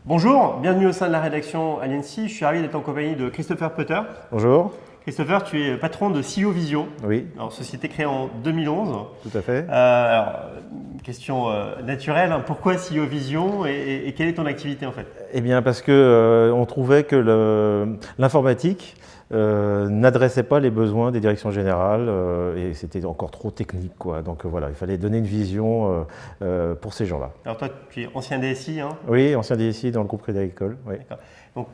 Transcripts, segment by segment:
Bonjour, bienvenue au sein de la rédaction Aliency. Je suis ravi d'être en compagnie de Christopher Potter. Bonjour. Christopher, tu es patron de CEO Vision, Oui, alors, société créée en 2011. tout à fait. Question naturelle, hein, pourquoi CEO Vision et quelle est ton activité en fait? Eh bien, parce que on trouvait que l'informatique n'adressait pas les besoins des directions générales et c'était encore trop technique, quoi. Donc voilà, il fallait donner une vision pour ces gens-là. Alors toi, tu es ancien DSI, hein? Oui, ancien DSI dans le groupe Crédit Agricole. Oui. D'accord. Donc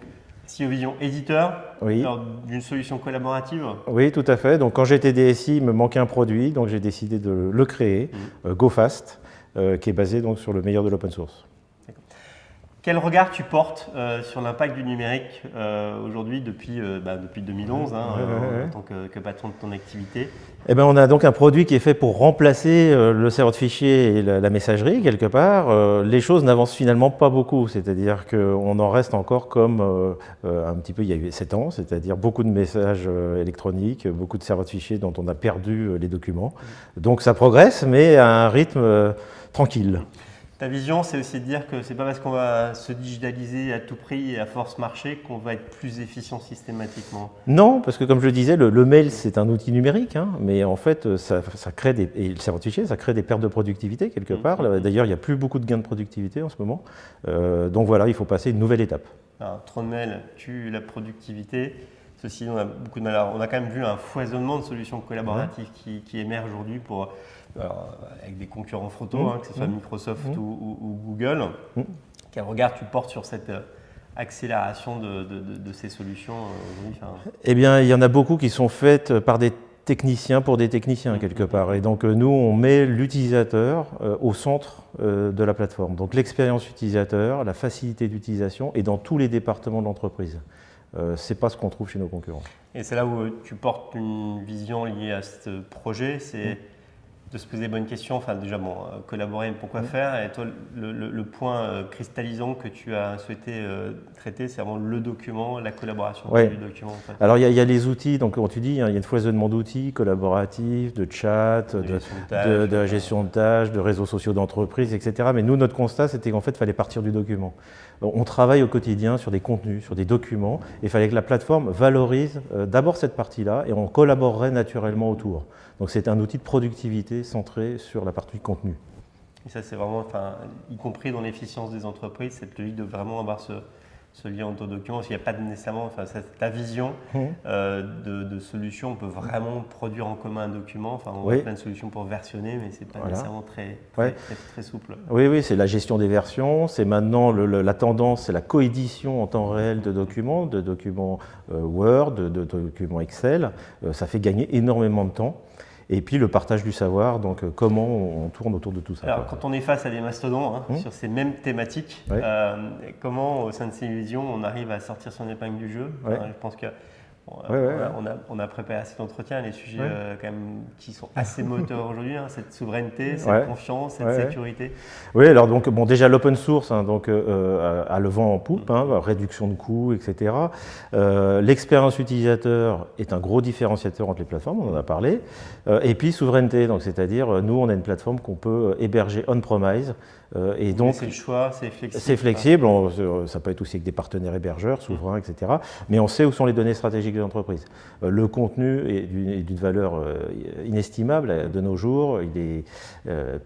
CEO Vision, éditeur Oui. alors, d'une solution collaborative. Oui, tout à fait. Donc quand j'étais DSI, il me manquait un produit, donc j'ai décidé de le créer, GoFast, qui est basé donc sur le meilleur de l'open source. Quel regard tu portes sur l'impact du numérique aujourd'hui depuis 2011 en tant que patron de ton activité? Eh ben, on a donc un produit qui est fait pour remplacer le serveur de fichiers et la messagerie quelque part. Les choses n'avancent finalement pas beaucoup, c'est-à-dire qu'on en reste encore comme un petit peu il y a eu 7 ans, c'est-à-dire beaucoup de messages électroniques, beaucoup de serveurs de fichiers dont on a perdu les documents. Donc ça progresse, mais à un rythme tranquille. Ta vision, c'est aussi de dire que c'est pas parce qu'on va se digitaliser à tout prix et à force marché qu'on va être plus efficient systématiquement. Non, parce que comme je le disais, le mail c'est un outil numérique, hein, mais en fait ça crée et le serveur de fichiers, ça crée des pertes de productivité quelque part. D'ailleurs, il n'y a plus beaucoup de gains de productivité en ce moment. Donc voilà, il faut passer une nouvelle étape. Alors, trop de mails tue la productivité. Ceci, on a beaucoup de mal. Alors, on a quand même vu un foisonnement de solutions collaboratives qui émergent aujourd'hui avec des concurrents frontaux, que ce soit Microsoft ou Google. Quel regard tu portes sur cette accélération de ces solutions aujourd'hui? Eh bien, il y en a beaucoup qui sont faites par des techniciens pour des techniciens quelque part. Et donc nous, on met l'utilisateur au centre de la plateforme. Donc l'expérience utilisateur, la facilité d'utilisation est dans tous les départements de l'entreprise. C'est pas ce qu'on trouve chez nos concurrents. Et c'est là où tu portes une vision liée à ce projet, c'est de se poser les bonnes questions. Enfin, déjà, collaborer, pourquoi faire? Et toi, le point cristallisant que tu as souhaité traiter, c'est vraiment le document, la collaboration du document. En fait. Alors, il y a les outils, donc comme tu dis, hein, il y a une foisonnement d'outils collaboratifs, de chat, de gestion de tâches, de réseaux sociaux d'entreprise, etc. Mais nous, notre constat, c'était qu'en fait, il fallait partir du document. On travaille au quotidien sur des contenus, sur des documents, et il fallait que la plateforme valorise d'abord cette partie-là, et on collaborerait naturellement autour. Donc c'est un outil de productivité centré sur la partie contenu. Et ça, c'est vraiment, y compris dans l'efficience des entreprises, cette logique de vraiment avoir ce lien entre documents, parce qu'il n'y a pas nécessairement, ta vision de solution, on peut vraiment produire en commun un document, on a plein de solutions pour versionner, mais ce n'est pas nécessairement très souple. Oui, c'est la gestion des versions, c'est maintenant la tendance, c'est la coédition en temps réel de documents Word, de documents Excel, ça fait gagner énormément de temps. Et puis le partage du savoir, donc comment on tourne autour de tout ça. Alors quand on est face à des mastodons sur ces mêmes thématiques, comment au sein de ces visions on arrive à sortir son épingle du jeu? Je pense que on a préparé cet entretien, les sujets quand même qui sont assez moteurs aujourd'hui, cette souveraineté, cette confiance, cette sécurité. Oui, alors donc déjà l'open source, a le vent en poupe, réduction de coûts, etc. L'expérience utilisateur est un gros différenciateur entre les plateformes, on en a parlé. Et puis souveraineté, donc c'est-à-dire nous on a une plateforme qu'on peut héberger on-premise. Et donc c'est le choix, c'est flexible. C'est flexible, ça peut être aussi avec des partenaires hébergeurs, souverains, etc. Mais on sait où sont les données stratégiques de l'entreprise. Le contenu est d'une valeur inestimable de nos jours, il est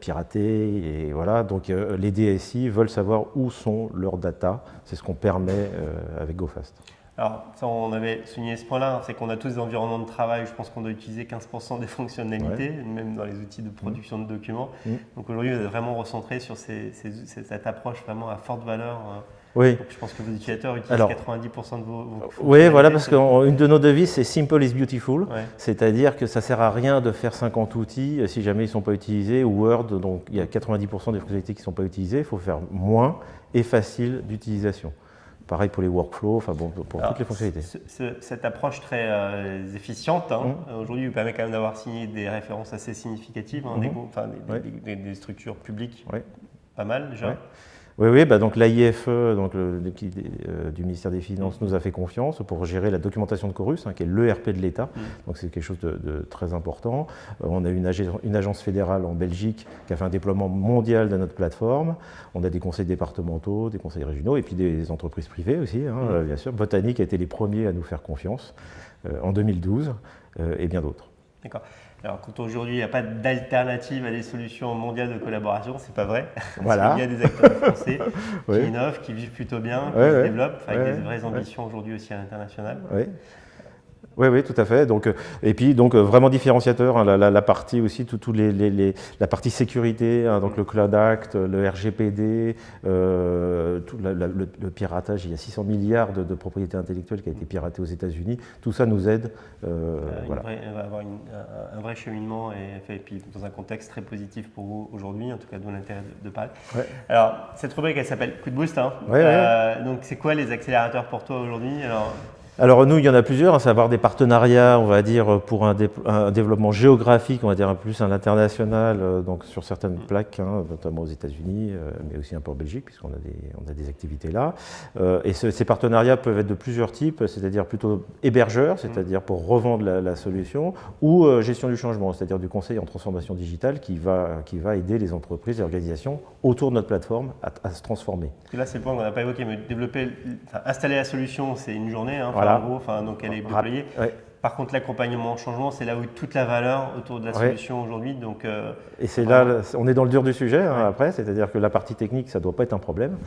piraté, et voilà. Donc les DSI veulent savoir où sont leurs data, c'est ce qu'on permet avec GoFast. Alors, ça, on avait souligné ce point-là, c'est qu'on a tous des environnements de travail, je pense qu'on doit utiliser 15% des fonctionnalités, même dans les outils de production de documents. Donc aujourd'hui, vous êtes vraiment recentré sur cette approche vraiment à forte valeur. Oui. Donc, je pense que vos utilisateurs utilisent 90% de vos Oui, voilà, parce qu'une de nos devises, c'est Simple is Beautiful, c'est-à-dire que ça ne sert à rien de faire 50 outils si jamais ils ne sont pas utilisés, ou Word, donc il y a 90% des fonctionnalités qui ne sont pas utilisées, il faut faire moins et facile d'utilisation. Pareil pour les workflows, pour toutes les fonctionnalités. Cette approche très efficiente, aujourd'hui, vous permet quand même d'avoir signé des références assez significatives, des structures publiques, pas mal déjà. Oui, donc l'AIFE, du ministère des Finances, nous a fait confiance pour gérer la documentation de Chorus, qui est l'ERP de l'État. Donc c'est quelque chose de très important. On a une agence fédérale en Belgique qui a fait un déploiement mondial de notre plateforme. On a des conseils départementaux, des conseils régionaux et puis des entreprises privées aussi, bien sûr. Botanique a été les premiers à nous faire confiance en 2012 et bien d'autres. D'accord. Alors, quand aujourd'hui il n'y a pas d'alternative à des solutions mondiales de collaboration, c'est pas vrai. Voilà. Il y a des acteurs français qui innovent, qui vivent plutôt bien, qui se développent, avec des vraies ambitions aujourd'hui aussi à l'international. Oui, tout à fait. Et puis vraiment différenciateur, la partie aussi, la partie sécurité, donc le Cloud Act, le RGPD, le piratage. Il y a 600 milliards de propriété intellectuelle qui a été piratée aux États-Unis. Tout ça nous aide. On va avoir un vrai cheminement et puis dans un contexte très positif pour vous aujourd'hui, en tout cas d'où l'intérêt de parler. Alors, cette rubrique, elle s'appelle Coup de boost. Donc, c'est quoi les accélérateurs pour toi aujourd'hui? Alors nous, il y en a plusieurs, à savoir des partenariats, on va dire, pour un développement géographique, on va dire plus à l'international, donc sur certaines plaques, notamment aux États-Unis, mais aussi un peu en Belgique, puisqu'on a des activités là. Et ces partenariats peuvent être de plusieurs types, c'est-à-dire plutôt hébergeurs, c'est-à-dire pour revendre la solution, ou gestion du changement, c'est-à-dire du conseil en transformation digitale qui va aider les entreprises et organisations autour de notre plateforme à se transformer. Et là, c'est le point qu'on n'a pas évoqué, mais installer la solution, c'est une journée. Voilà. En gros, donc elle est déployée. Par contre, l'accompagnement au changement, c'est là où toute la valeur autour de la solution aujourd'hui. Et c'est là, on est dans le dur du sujet après, c'est-à-dire que la partie technique, ça ne doit pas être un problème.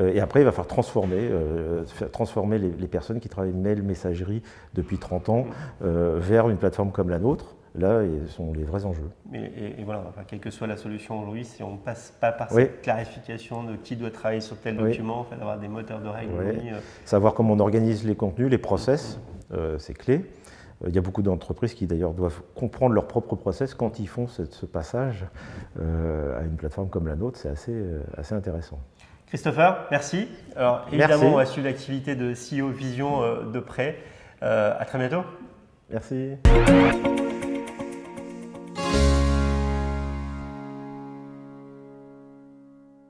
Et après, il va falloir transformer les personnes qui travaillent mail, messagerie depuis 30 ans vers une plateforme comme la nôtre. Là, ce sont les vrais enjeux. Et voilà, quelle que soit la solution aujourd'hui, si on ne passe pas par cette clarification de qui doit travailler sur tel document, d'avoir des moteurs de règles. Savoir comment on organise les contenus, les process, c'est clé. Il y a beaucoup d'entreprises qui d'ailleurs doivent comprendre leur propre process quand ils font ce passage à une plateforme comme la nôtre. C'est assez intéressant. Christopher, merci. Alors évidemment, on va suivre l'activité de CEO Vision de près. À très bientôt. Merci.